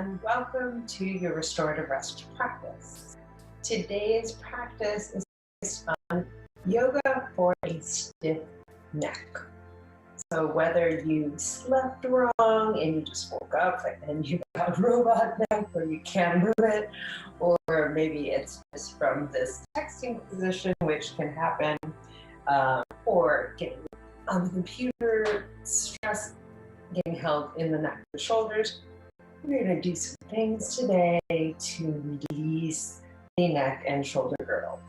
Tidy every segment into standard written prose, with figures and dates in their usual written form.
and welcome to your Restorative Rest practice. Today's practice is based on yoga for a stiff neck. So whether you slept wrong and you just woke up and you got robot neck or you can't move it, or maybe it's just from this texting position, which can happen, or getting on the computer, stress, getting held in the neck and the shoulders. We're going to do some things today to release the neck and shoulder girdle.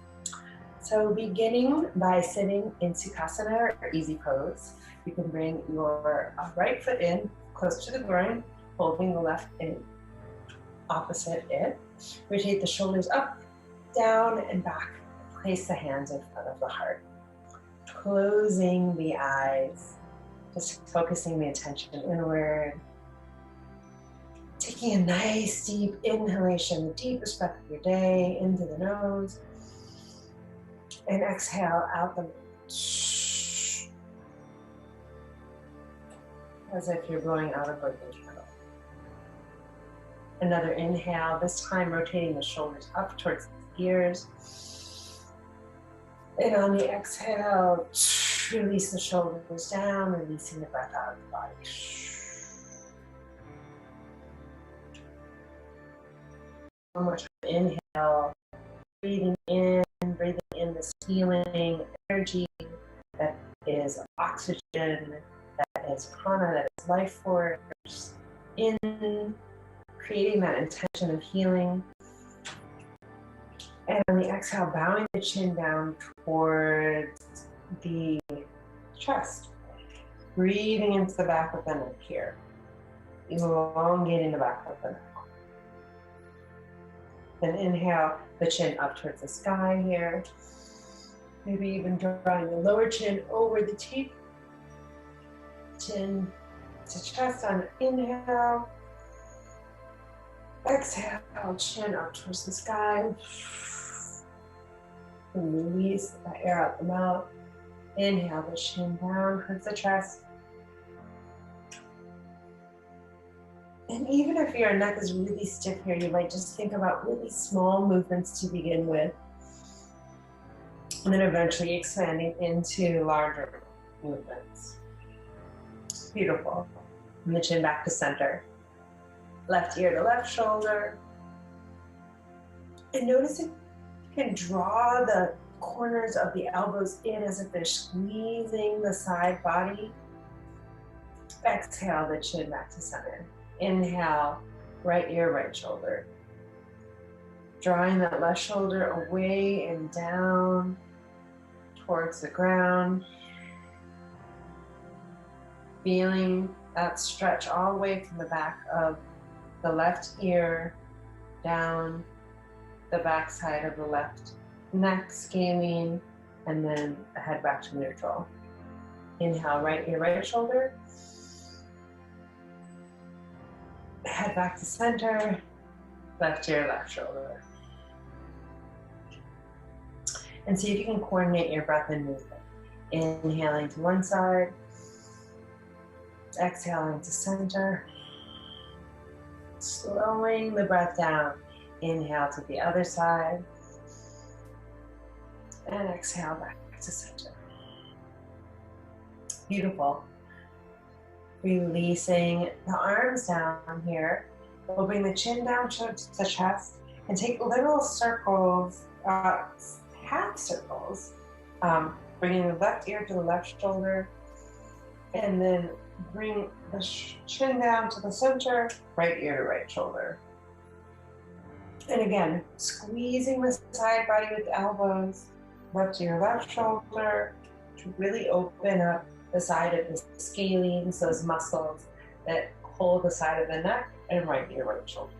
So beginning by sitting in Savasana or easy pose, you can bring your right foot in close to the groin, holding the left in opposite it. Rotate the shoulders up, down, and back. Place the hands in front of the heart. Closing the eyes, just focusing the attention inward. Taking a nice deep inhalation, the deepest breath of your day, into the nose. And exhale out the mouth. As if you're blowing out a birthday candle. Another inhale, this time rotating the shoulders up towards the ears. And on the exhale, release the shoulders down, releasing the breath out of the body. One more time, inhale, breathing in this healing energy that is oxygen, that is prana, that is life force, in creating that intention of healing. And on the exhale, bowing the chin down towards the chest. Breathing into the back of the neck here. Elongating the back of the neck. Then inhale, the chin up towards the sky here. Maybe even drawing the lower chin over the teeth. Chin to chest on inhale. Exhale, chin up towards the sky. And release the air out the mouth. Inhale, the chin down towards the chest. And even if your neck is really stiff here, you might just think about really small movements to begin with. And then eventually expanding into larger movements. Beautiful. And the chin back to center. Left ear to left shoulder. And notice if you can draw the corners of the elbows in as if they're squeezing the side body. Exhale, the chin back to center. Inhale, right ear, right shoulder. Drawing that left shoulder away and down towards the ground. Feeling that stretch all the way from the back of the left ear down the back side of the left neck, scaling, and then the head back to neutral. Inhale, right ear, right shoulder. Head back to center, left ear, left shoulder. And see if you can coordinate your breath and movement. Inhaling to one side, exhaling to center. Slowing the breath down. Inhale to the other side. And exhale back to center. Beautiful. Releasing the arms down here. We'll bring the chin down to the chest and take little circles, half circles. Bringing the left ear to the left shoulder. And then bring the chin down to the center, right ear to right shoulder. And again, squeezing the side body with the elbows, left ear, left shoulder, to really open up the side of the scalenes, those muscles that hold the side of the neck, and right ear, right shoulder.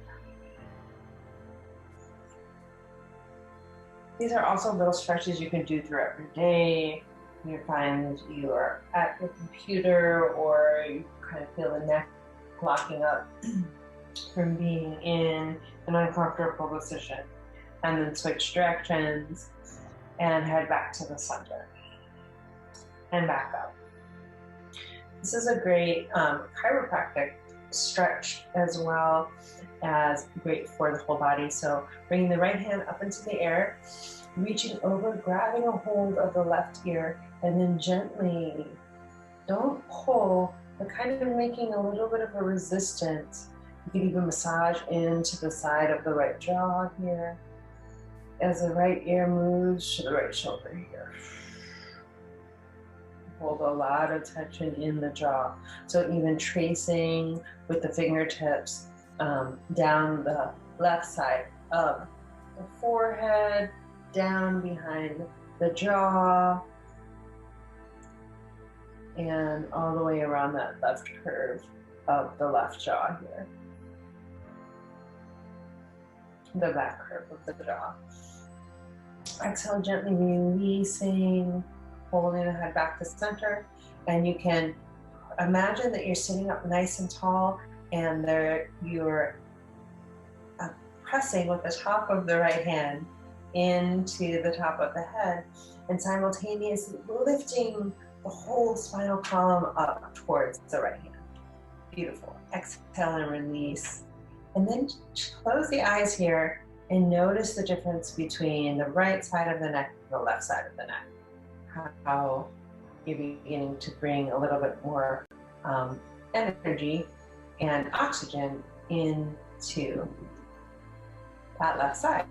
These are also little stretches you can do throughout your day. You find you are at your computer or you kind of feel the neck locking up from being in an uncomfortable position. And then switch directions and head back to the center and back up. This is a great chiropractic stretch as well as great for the whole body. So bringing the right hand up into the air, reaching over, grabbing a hold of the left ear, and then gently, don't pull, but kind of making a little bit of a resistance. You can even massage into the side of the right jaw here as the right ear moves to the right shoulder here. Hold a lot of tension in the jaw. So even tracing with the fingertips down the left side of the forehead, down behind the jaw, and all the way around that left curve of the left jaw here. The back curve of the jaw. Exhale, gently releasing, holding the head back to center. And you can imagine that you're sitting up nice and tall and you're pressing with the top of the right hand into the top of the head and simultaneously lifting the whole spinal column up towards the right hand. Beautiful. Exhale and release. And then close the eyes here and notice the difference between the right side of the neck and the left side of the neck. How you're beginning to bring a little bit more energy and oxygen into that left side.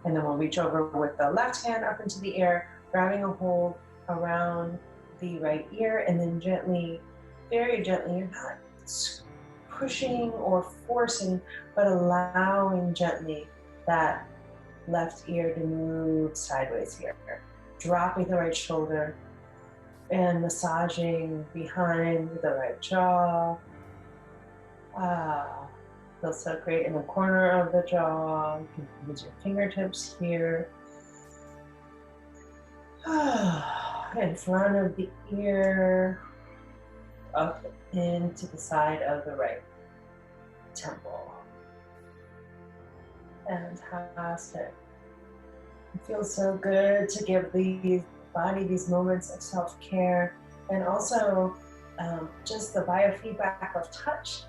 And then we'll reach over with the left hand up into the air, grabbing a hold around the right ear, and then gently, very gently, you're not pushing or forcing, but allowing gently that left ear to move sideways here. Dropping the right shoulder and massaging behind the right jaw. Feels so great in the corner of the jaw. You can use your fingertips here. In front of the ear, up into the side of the right temple. Fantastic. It feels so good to give the body these moments of self-care, and also just the biofeedback of touch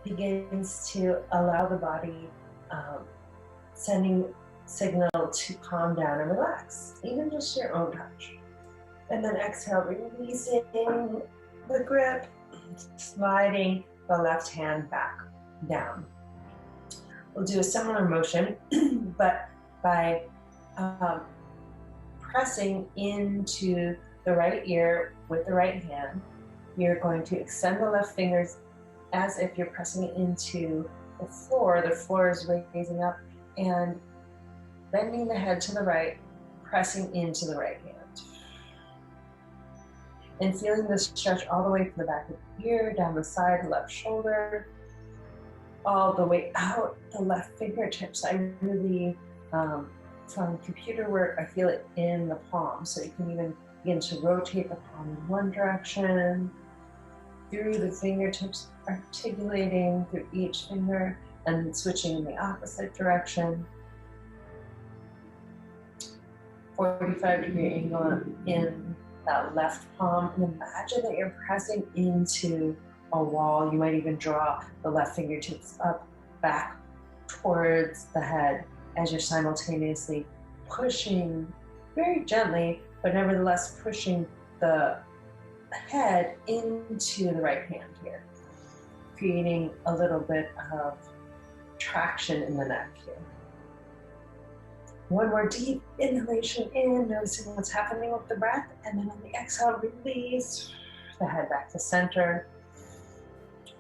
begins to allow the body sending signal to calm down and relax, even just your own touch. And then exhale, releasing the grip, sliding the left hand back down. We'll do a similar motion, but by pressing into the right ear with the right hand, you're going to extend the left fingers as if you're pressing it into the floor. The floor is raising up, and bending the head to the right, pressing into the right hand. And feeling this stretch all the way from the back of the ear, down the side, left shoulder, all the way out the left fingertips. I really, from computer work, I feel it in the palm. So you can even begin to rotate the palm in one direction, through the fingertips, articulating through each finger, and switching in the opposite direction. 45-degree angle in that left palm, and imagine that you're pressing into a wall. You might even draw the left fingertips up, back towards the head as you're simultaneously pushing very gently, but nevertheless pushing the head into the right hand here, creating a little bit of traction in the neck here. One more deep inhalation in, noticing what's happening with the breath, and then on the exhale, release the head back to center.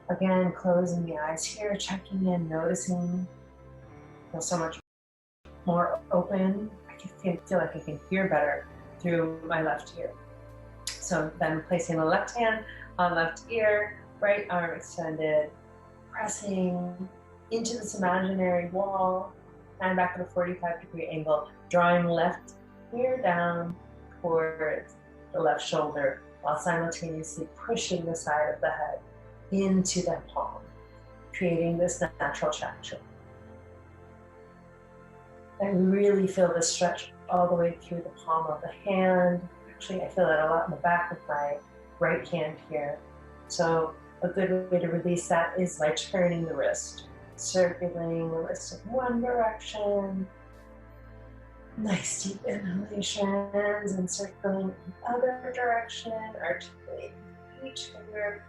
Again, closing the eyes here, checking in, noticing. Feel so much more open. I feel like I can hear better through my left ear. So then placing the left hand on left ear, right arm extended, pressing into this imaginary wall, and back at a 45-degree angle, drawing left ear down towards the left shoulder while simultaneously pushing the side of the head into the palm, creating this natural traction. I really feel this stretch all the way through the palm of the hand. Actually, I feel it a lot in the back of my right hand here. So A good way to release that is by turning the wrist, circulating the wrist in one direction. Nice deep inhalations and circling in the other direction, articulating each finger.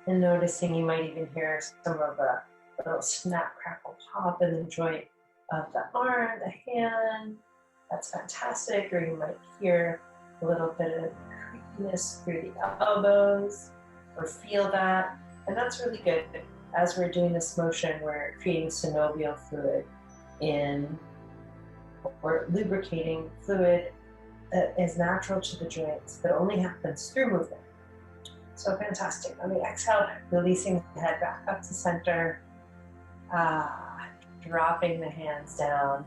And noticing you might even hear some of the little snap, crackle, pop in the joint of the arm, the hand. That's fantastic. Or you might hear a little bit of creakiness through the elbows, or feel that. And that's really good. As we're doing this motion, we're creating synovial fluid or lubricating fluid that is natural to the joints, that only happens through movement. So fantastic. On the exhale, releasing the head back up to center. Dropping the hands down.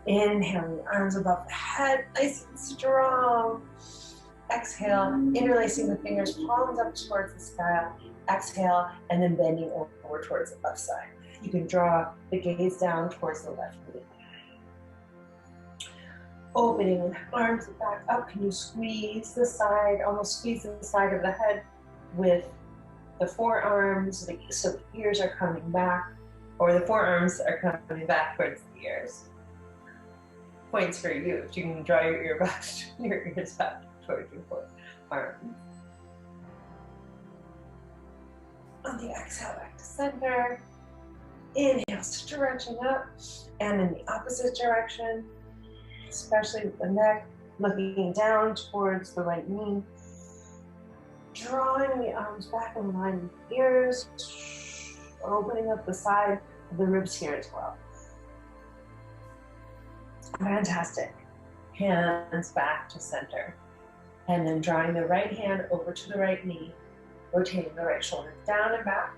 Inhaling the arms above the head, nice and strong. Exhale, interlacing the fingers, palms up towards the sky. Exhale, and then bending over towards the left side. You can draw the gaze down towards the left knee. Opening the arms back up, can you squeeze the side, almost squeeze the side of the head with the forearms, so the ears are coming back, or the forearms are coming back towards the ears. Points for you, if you can draw your ears back towards your forearms. On the exhale, back to center. Inhale, stretching up, and in the opposite direction, especially with the neck, looking down towards the right knee. Drawing the arms back in line with the ears, opening up the side of the ribs here as well. Fantastic. Hands back to center. And then drawing the right hand over to the right knee, rotating the right shoulder down and back.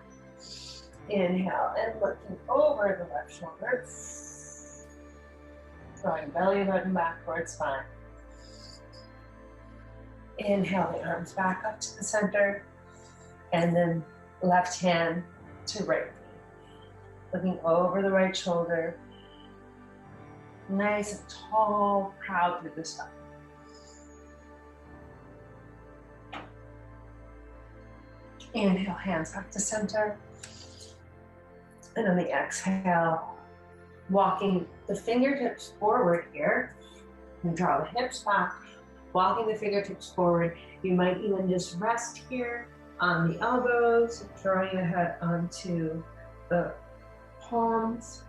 Inhale, and looking over the left shoulder. Drawing belly button back towards spine. Inhale, the arms back up to the center, and then left hand to right knee. Looking over the right shoulder. Nice and tall, proud through the spine. Inhale, hands back to center. And on the exhale, walking the fingertips forward here. And draw the hips back. Walking the fingertips forward. You might even just rest here on the elbows, drawing the head onto the palms,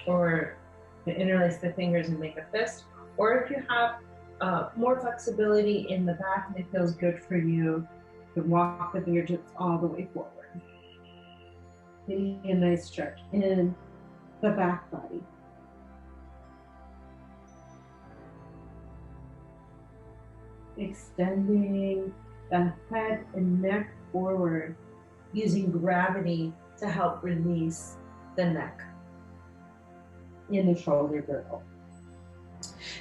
or you interlace the fingers and make a fist. Or if you have more flexibility in the back and it feels good for you, you can walk the fingertips all the way forward. Getting a nice stretch in the back body. Extending the head and neck forward, using gravity to help release the neck in the shoulder girdle.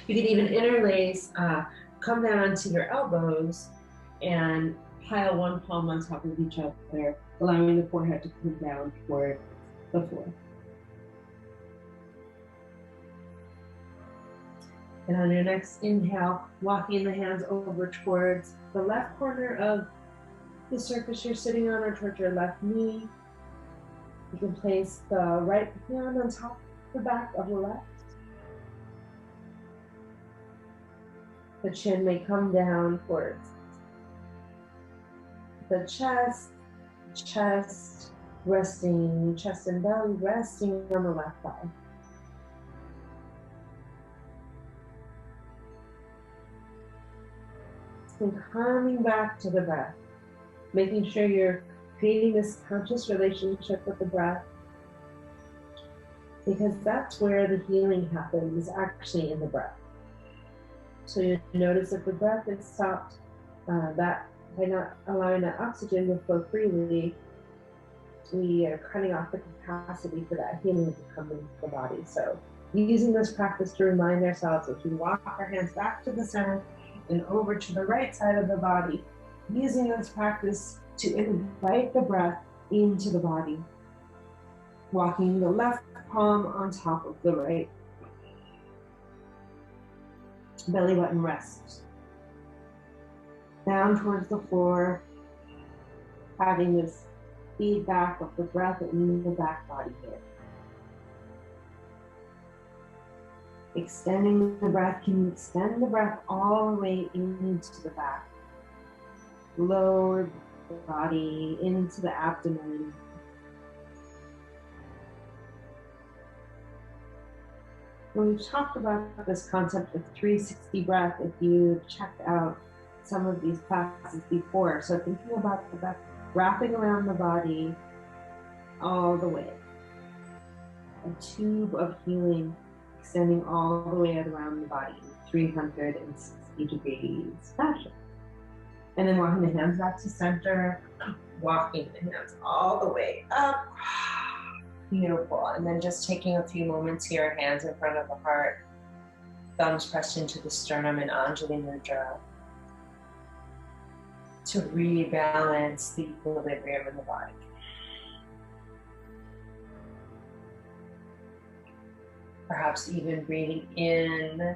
You can even interlace, come down onto your elbows and pile one palm on top of each other, allowing the forehead to come down toward the floor. And on your next inhale, walking the hands over towards the left corner of the surface you're sitting on, or towards your left knee. You can place the right hand on top of the back of the left. The chin may come down towards the chest resting, chest and belly resting on the left thigh. And coming back to the breath, making sure you're creating this conscious relationship with the breath, because that's where the healing happens, actually in the breath. So you notice that the breath is stopped, that by not allowing that oxygen to flow freely, we are cutting off the capacity for that healing to come into the body. So using this practice to remind ourselves, as we walk our hands back to the center and over to the right side of the body, using this practice to invite the breath into the body. Walking the left palm on top of the right Belly button rest. Down towards the floor, having this feedback of the breath in the back body here. Extending the breath, can you extend the breath all the way into the back? Lower the body into the abdomen. We've talked about this concept of 360 breath if you've checked out some of these classes before. So thinking about the breath wrapping around the body all the way. A tube of healing extending all the way around the body in 360 degrees fashion. And then walking the hands back to center, walking the hands all the way up. Beautiful. And then just taking a few moments here, hands in front of the heart, thumbs pressed into the sternum in Anjali Mudra, to rebalance the equilibrium in the body. Perhaps even breathing in,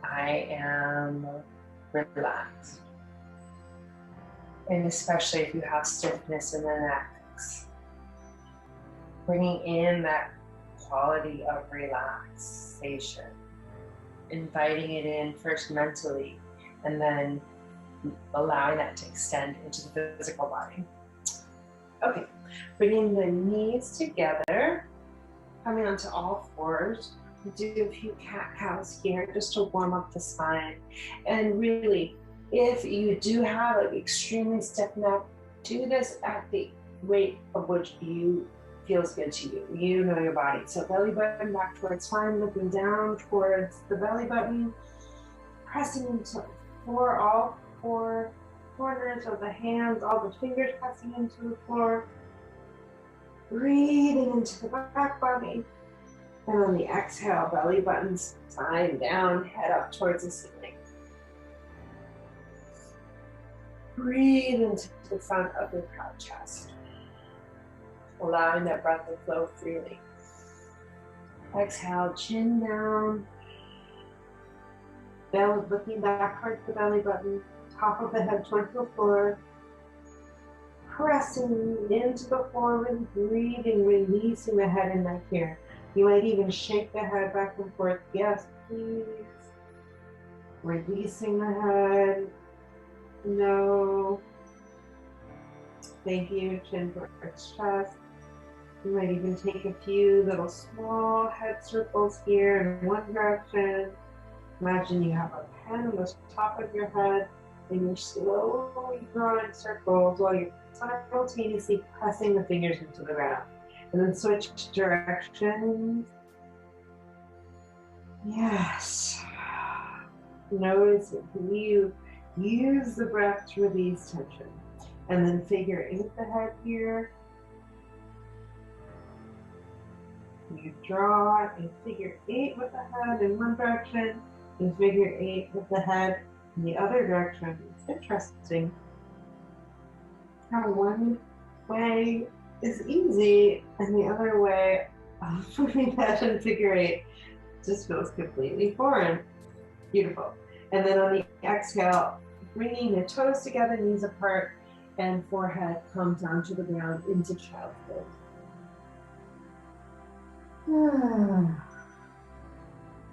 I am relaxed. And especially if you have stiffness in the neck, bringing in that quality of relaxation, inviting it in first mentally, and then allowing that to extend into the physical body. Okay, bringing the knees together, coming onto all fours. We'll do a few cat-cows here just to warm up the spine. And really, if you do have an extremely stiff neck, do this at the rate of which feels good to you. You know your body. So belly button back towards spine, looking down towards the belly button, pressing into the floor, all four corners of the hands, all the fingers pressing into the floor. Breathing into the back body. And on the exhale, belly button, spine down, head up towards the ceiling. Breathe into the front of your proud chest, allowing that breath to flow freely. Exhale, chin down, belly looking back towards the belly button, top of the head towards the floor, pressing into the floor and breathing, releasing the head and neck here. You might even shake the head back and forth. Yes, please. Releasing the head. No. Thank you. Chin towards chest. You might even take a few little small head circles here in one direction. Imagine you have a pen on the top of your head and you're slowly drawing circles while you're simultaneously pressing the fingers into the ground. And then switch directions. Yes. Notice you use the breath to release tension. And then figure 8 the head here. You draw and figure 8 with the head in one direction, and figure 8 with the head in the other direction. It's interesting how one way is easy and the other way of moving head and figure 8 just feels completely foreign. Beautiful. And then on the exhale, bringing the toes together, knees apart, and forehead comes down to the ground into child's pose.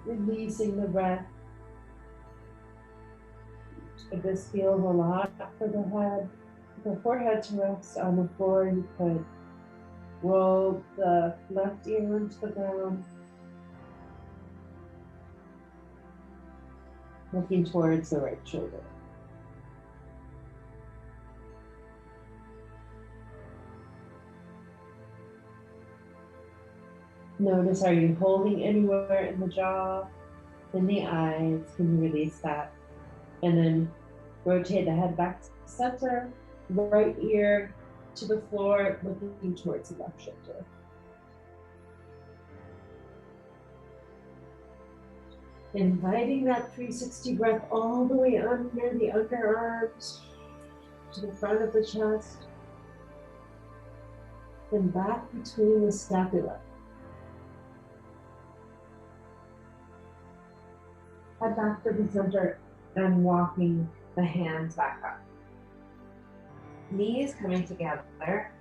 Releasing the breath. This feels a lot for the head. The forehead to rest on the floor. You could roll the left ear into the ground, looking towards the right shoulder. Notice, are you holding anywhere in the jaw, in the eyes? Can you release that? And then rotate the head back to the center, right ear to the floor, looking towards the left shoulder. Inviting that 360 breath all the way under the underarms, to the front of the chest, and back between the scapula. head back to the center, and walking the hands back up. Knees coming together,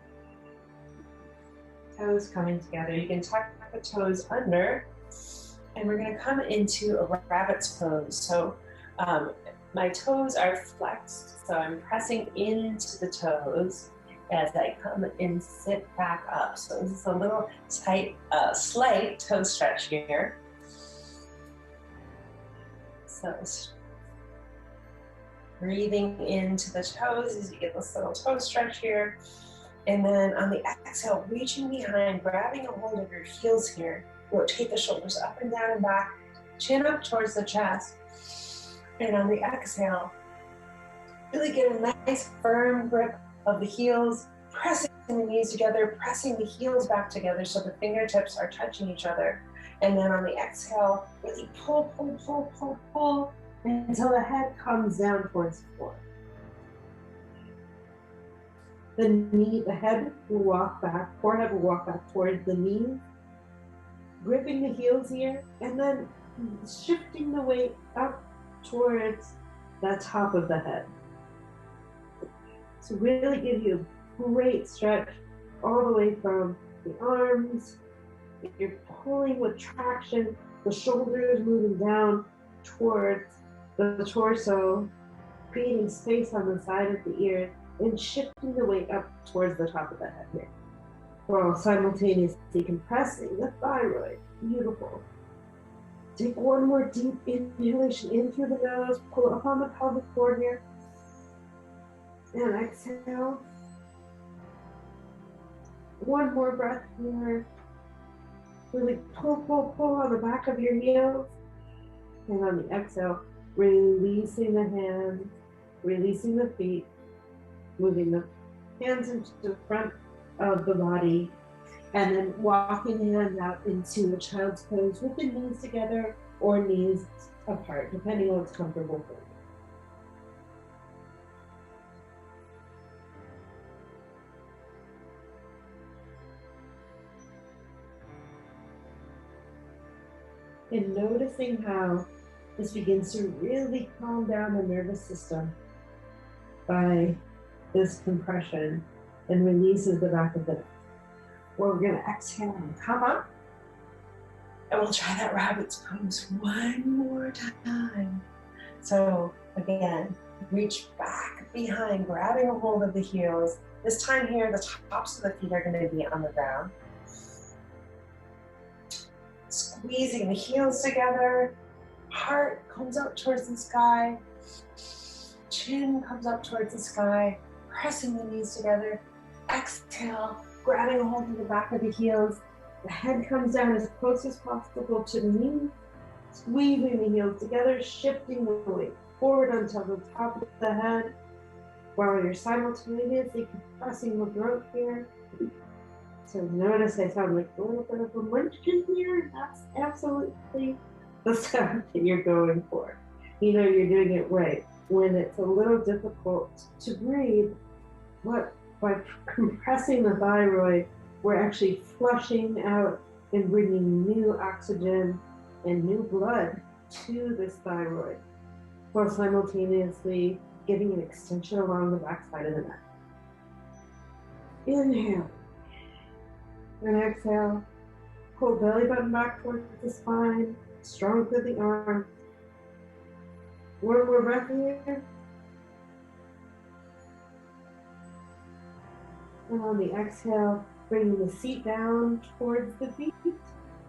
toes coming together. You can tuck the toes under, and we're going to come into a rabbit's pose. So my toes are flexed, so I'm pressing into the toes as I come and sit back up. So this is a little tight, slight toe stretch here. So breathing into the toes as you get this little toe stretch here. And then on the exhale, reaching behind, grabbing a hold of your heels here. Rotate the shoulders up and down and back, chin up towards the chest. And on the exhale, really get a nice firm grip of the heels, pressing the knees together, pressing the heels back together so the fingertips are touching each other. And then on the exhale, really pull, pull, pull, pull, pull until the head comes down towards the floor. The head will walk back, forehead will walk back towards the knees, gripping the heels here, and then shifting the weight up towards the top of the head. So really give you a great stretch all the way from the arms. You're pulling with traction, the shoulders moving down towards the torso, creating space on the side of the ears, and shifting the weight up towards the top of the head here, while simultaneously compressing the thyroid. Beautiful. Take one more deep inhalation in through the nose, pull up on the pelvic floor here, and exhale. One more breath here. Really pull, pull, pull on the back of your heels. And on the exhale, releasing the hands, releasing the feet, moving the hands into the front of the body, and then walking the hands out into a child's pose with the knees together or knees apart, depending on what's comfortable for you. And noticing how this begins to really calm down the nervous system by this compression and releases the back of the neck. Well, we're going to exhale and come up, and we'll try that rabbit's pose one more time. So again, reach back behind, grabbing a hold of the heels. This time here, the tops of the feet are going to be on the ground. Squeezing the heels together, heart comes up towards the sky, chin comes up towards the sky, pressing the knees together. Exhale, grabbing a hold of the back of the heels. The head comes down as close as possible to the knees, squeezing the heels together, shifting the weight forward until the top of the head, while you're simultaneously compressing the throat here. So notice I sound like a little bit of a munchkin here. That's absolutely the sound that you're going for. You know you're doing it right. When it's a little difficult to breathe, but by compressing the thyroid, we're actually flushing out and bringing new oxygen and new blood to this thyroid, while simultaneously giving an extension along the backside of the neck. Inhale. And exhale, pull belly button back towards the spine, strong through the arms. One more breath here. And on the exhale, bringing the seat down towards the feet,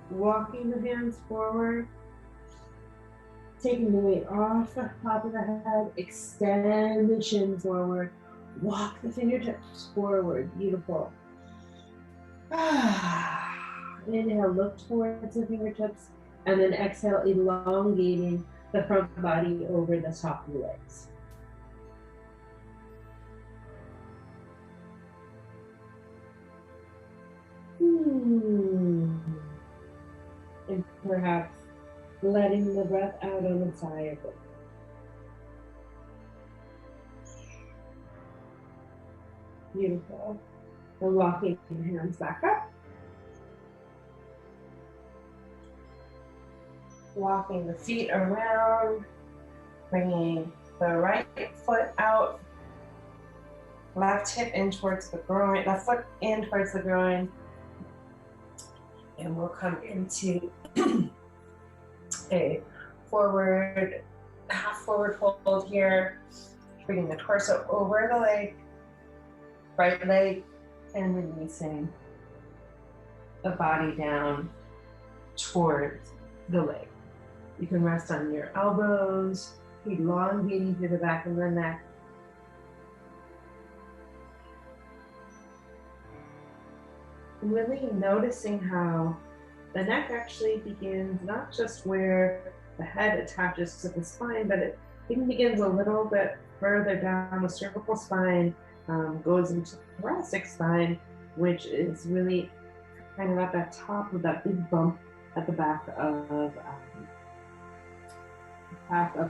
walking the hands forward, taking the weight off the top of the head, extend the chin forward, walk the fingertips forward. Beautiful. Inhale, look towards the fingertips, and then exhale, elongating the front body over the top of the legs. And perhaps letting the breath out on the sigh of it. Beautiful. And walking the hands back up. Walking the feet around, bringing the right foot out, left hip in towards the groin, left foot in towards the groin. And we'll come into a forward, half forward fold here, bringing the torso over the leg, right leg, and releasing the body down towards the leg. You can rest on your elbows, elongating through the back of the neck. Really noticing how the neck actually begins not just where the head attaches to the spine, but it even begins a little bit further down the cervical spine, goes into the thoracic spine, which is really kind of at the top of that big bump at the back of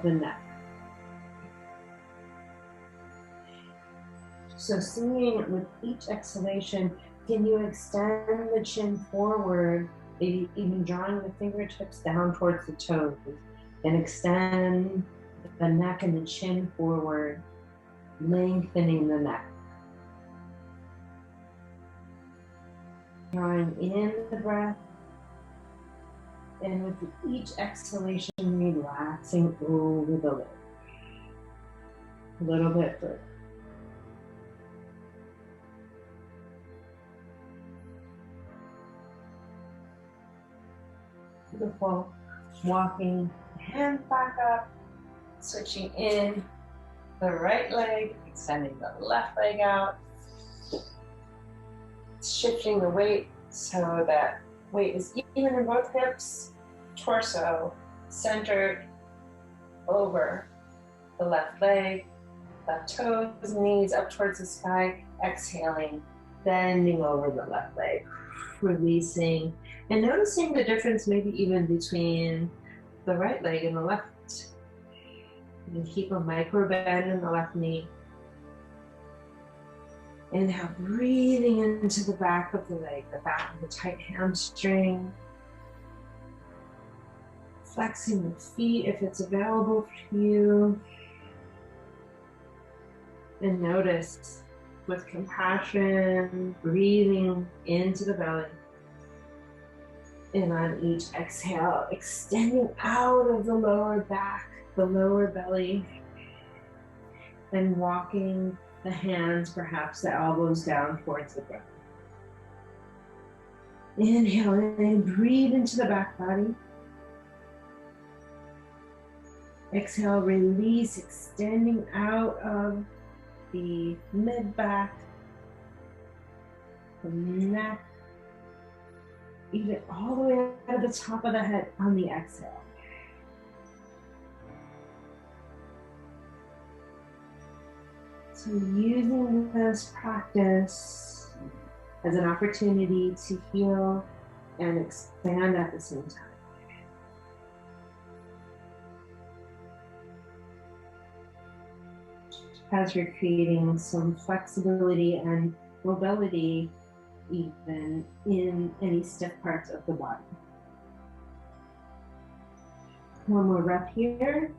the neck. So seeing with each exhalation, can you extend the chin forward, maybe even drawing the fingertips down towards the toes, and extend the neck and the chin forward, lengthening the neck. Drawing in the breath, and with each exhalation, relaxing over the lip. A little bit further. Beautiful. Walking the hands back up, switching in the right leg, extending the left leg out, shifting the weight so that weight is even in both hips, torso centered over the left leg, left toes, knees up towards the sky, exhaling, bending over the left leg, releasing, and noticing the difference maybe even between the right leg and the left. You can keep a micro bend in the left knee. Inhale, breathing into the back of the leg, the back of the tight hamstring. Flexing the feet if it's available for you. And notice with compassion, breathing into the belly. And on each exhale, extending out of the lower back, the lower belly, and walking the hands, perhaps the elbows down towards the ground. Inhale in, breathe into the back body. Exhale, release, extending out of the mid-back, the neck, even all the way out of the top of the head on the exhale. So using this practice as an opportunity to heal and expand at the same time. As you're creating some flexibility and mobility even in any stiff parts of the body. One more rep here.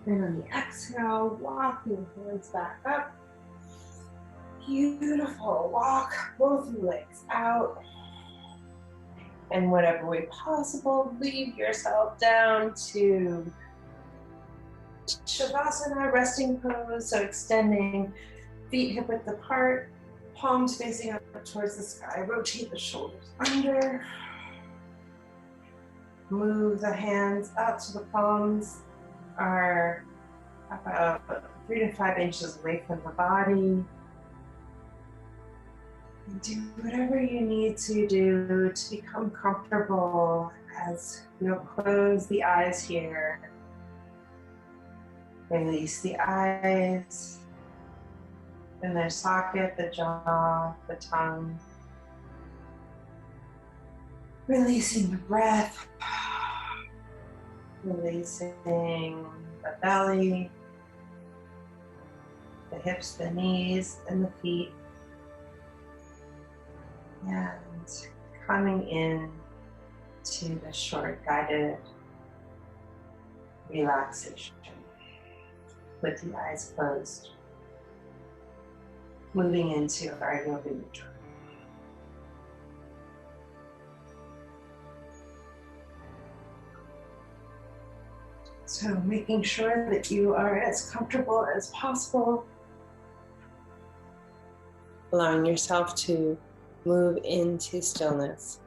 And on the exhale, walk your hands back up. Beautiful. Walk both legs out. And whatever way possible, leave yourself down to Savasana, resting pose. So extending feet hip width apart, palms facing up towards the sky. Rotate the shoulders under. Move the hands up so the palms are about 3 to 5 inches away from the body. And do whatever you need to do to become comfortable as you'll close the eyes here. Release the eyes in their socket, the jaw, the tongue. Releasing the breath. Releasing the belly, the hips, the knees, and the feet. And coming in to the short guided relaxation with the eyes closed, moving into our yoga nidra. So making sure that you are as comfortable as possible, allowing yourself to move into stillness.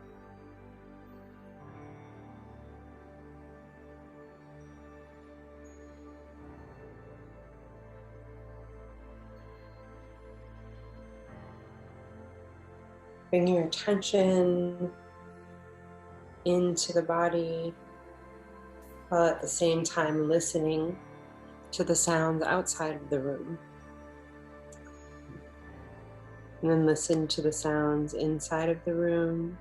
Bring your attention into the body while at the same time listening to the sounds outside of the room. And then listen to the sounds inside of the room.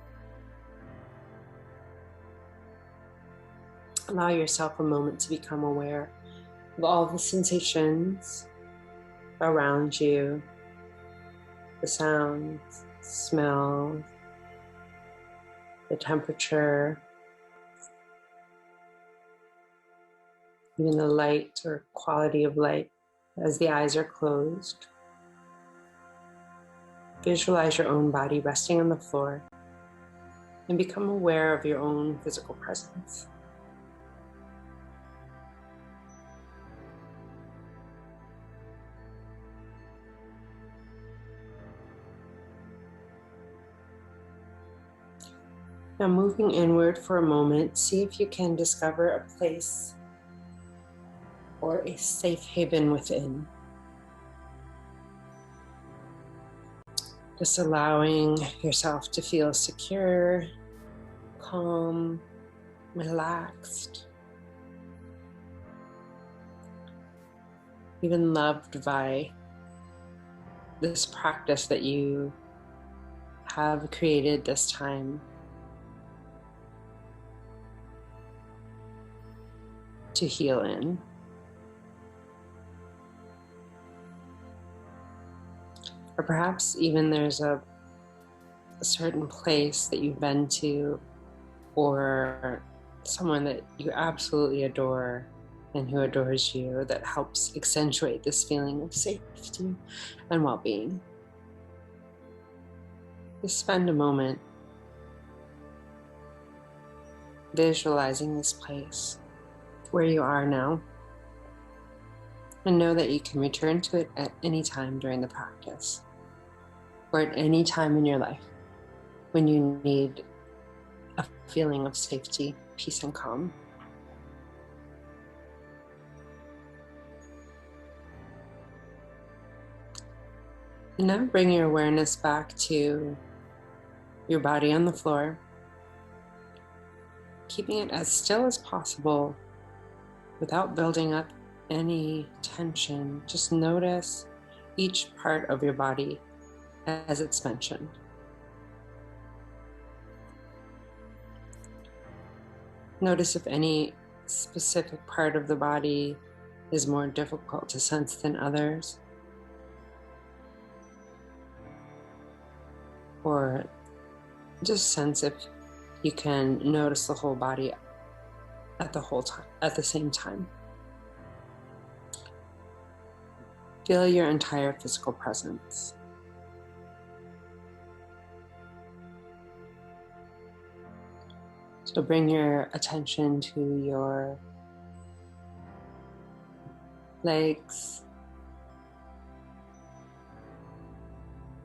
Allow yourself a moment to become aware of all the sensations around you, the sounds, smells, the temperature, even the light or quality of light as the eyes are closed. Visualize your own body resting on the floor and become aware of your own physical presence. Now moving inward for a moment, see if you can discover a place or a safe haven within. Just allowing yourself to feel secure, calm, relaxed, even loved by this practice that you have created this time to heal in. Or perhaps even there's a certain place that you've been to, or someone that you absolutely adore and who adores you, that helps accentuate this feeling of safety and well-being. Just spend a moment visualizing this place where you are now, and know that you can return to it at any time during the practice, or at any time in your life when you need a feeling of safety, peace, and calm. And now bring your awareness back to your body on the floor, keeping it as still as possible without building up any tension. Just notice each part of your body as it's mentioned. Notice if any specific part of the body is more difficult to sense than others, or just sense if you can notice the whole body at the same time. Feel your entire physical presence. So bring your attention to your legs,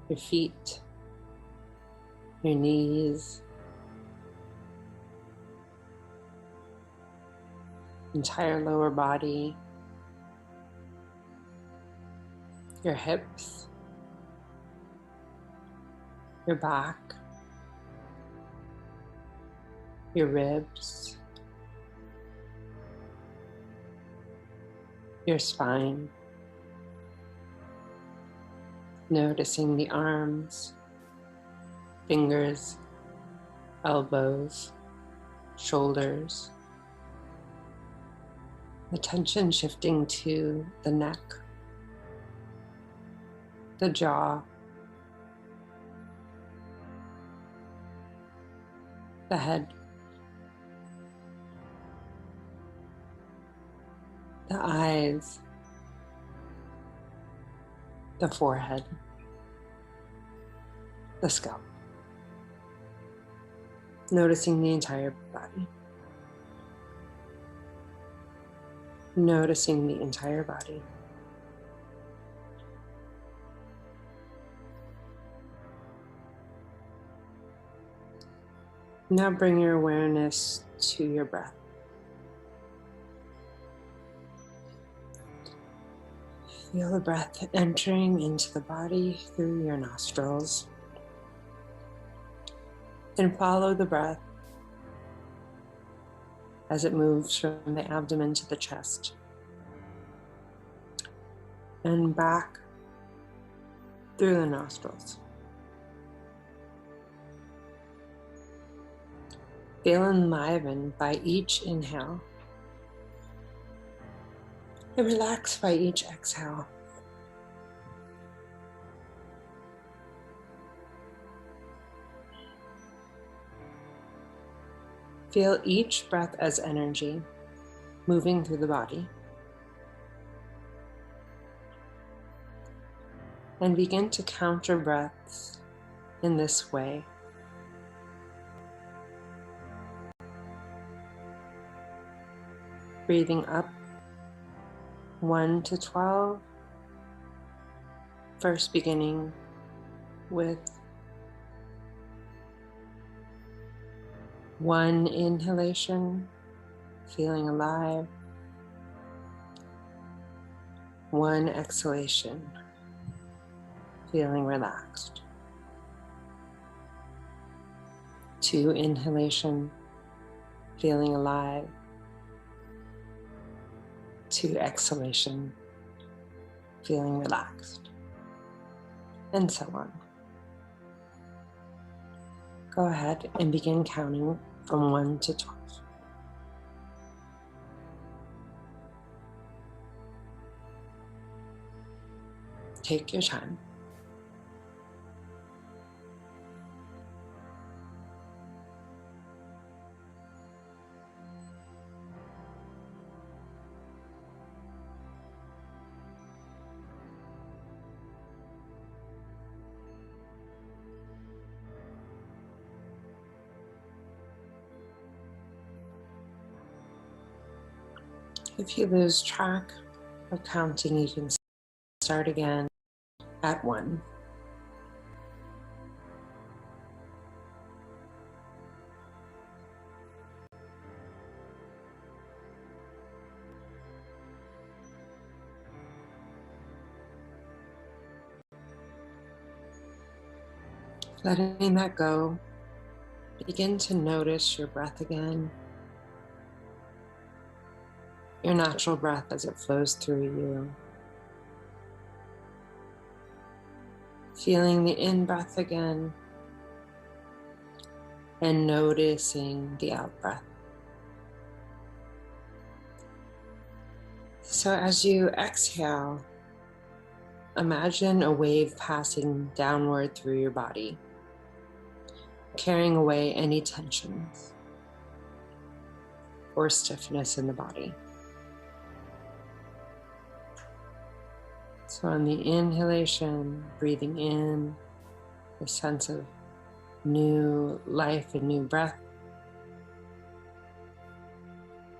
your feet, your knees, entire lower body, your hips, your back, your ribs, your spine. Noticing the arms, fingers, elbows, shoulders. Attention shifting to the neck, the jaw, the head, the eyes, the forehead, the scalp. Noticing the entire body. Noticing the entire body. Now bring your awareness to your breath. Feel the breath entering into the body through your nostrils. And follow the breath as it moves from the abdomen to the chest and back through the nostrils. Feel enlivened by each inhale and relax by each exhale. Feel each breath as energy moving through the body. And begin to count your breaths in this way. Breathing up 1 to 12. First beginning with 1 inhalation, feeling alive. 1 exhalation, feeling relaxed. 2 inhalation, feeling alive. 2 exhalation, feeling relaxed. And so on. Go ahead and begin counting from 1 to 12. Take your time. If you lose track of counting, you can start again at 1. Letting that go, begin to notice your breath again. Your natural breath as it flows through you. Feeling the in-breath again and noticing the out-breath. So as you exhale, imagine a wave passing downward through your body, carrying away any tensions or stiffness in the body. So on the inhalation, breathing in a sense of new life and new breath.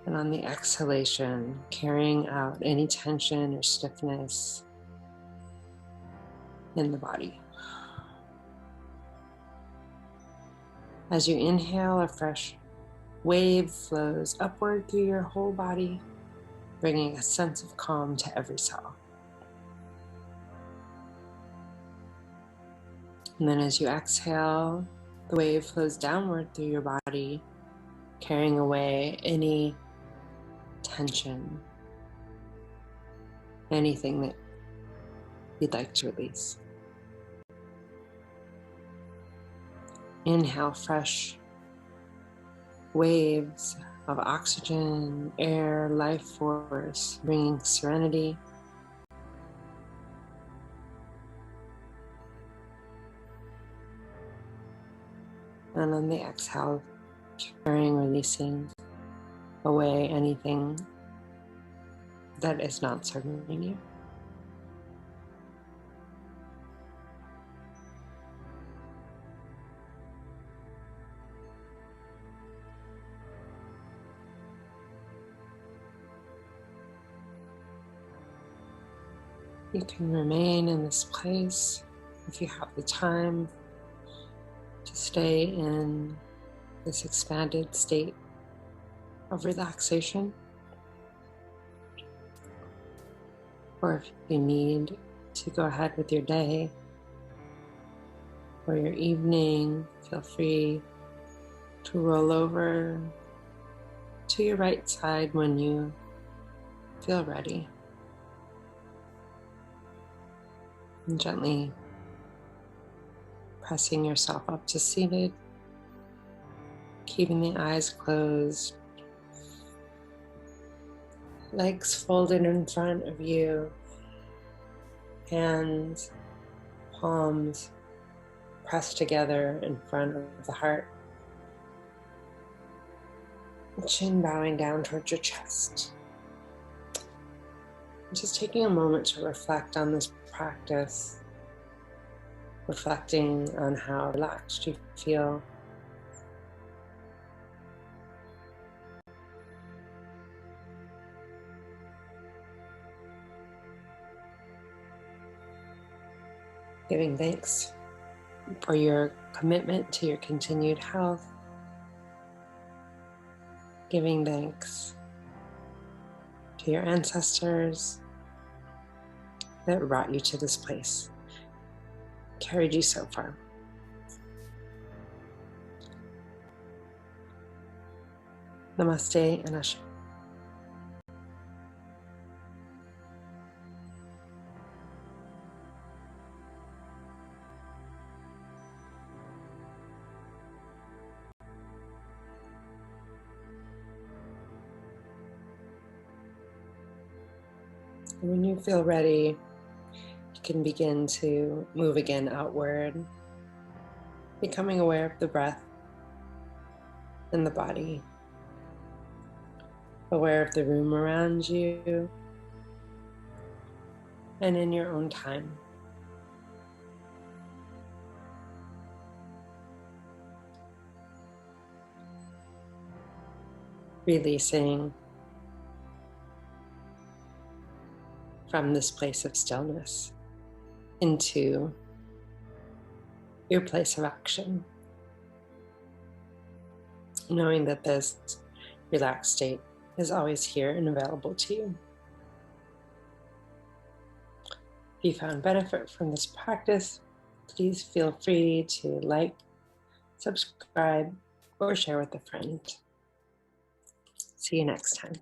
And on the exhalation, carrying out any tension or stiffness in the body. As you inhale, a fresh wave flows upward through your whole body, bringing a sense of calm to every cell. And then as you exhale, the wave flows downward through your body, carrying away any tension, anything that you'd like to release. Inhale fresh waves of oxygen, air, life force, bringing serenity. And on the exhale, carrying, releasing away anything that is not serving you. You can remain in this place if you have the time to stay in this expanded state of relaxation. Or if you need to go ahead with your day or your evening, feel free to roll over to your right side when you feel ready. And gently pressing yourself up to seated, keeping the eyes closed, legs folded in front of you, hands, palms pressed together in front of the heart, chin bowing down towards your chest. Just taking a moment to reflect on this practice, reflecting on how relaxed you feel. Giving thanks for your commitment to your continued health. Giving thanks to your ancestors that brought you to this place, carried you so far. Namaste and Ashe. When you feel ready, you can begin to move again outward, becoming aware of the breath and the body, aware of the room around you, and in your own time. Releasing from this place of stillness into your place of action, knowing that this relaxed state is always here and available to you. If you found benefit from this practice, please feel free to like, subscribe, or share with a friend. See you next time.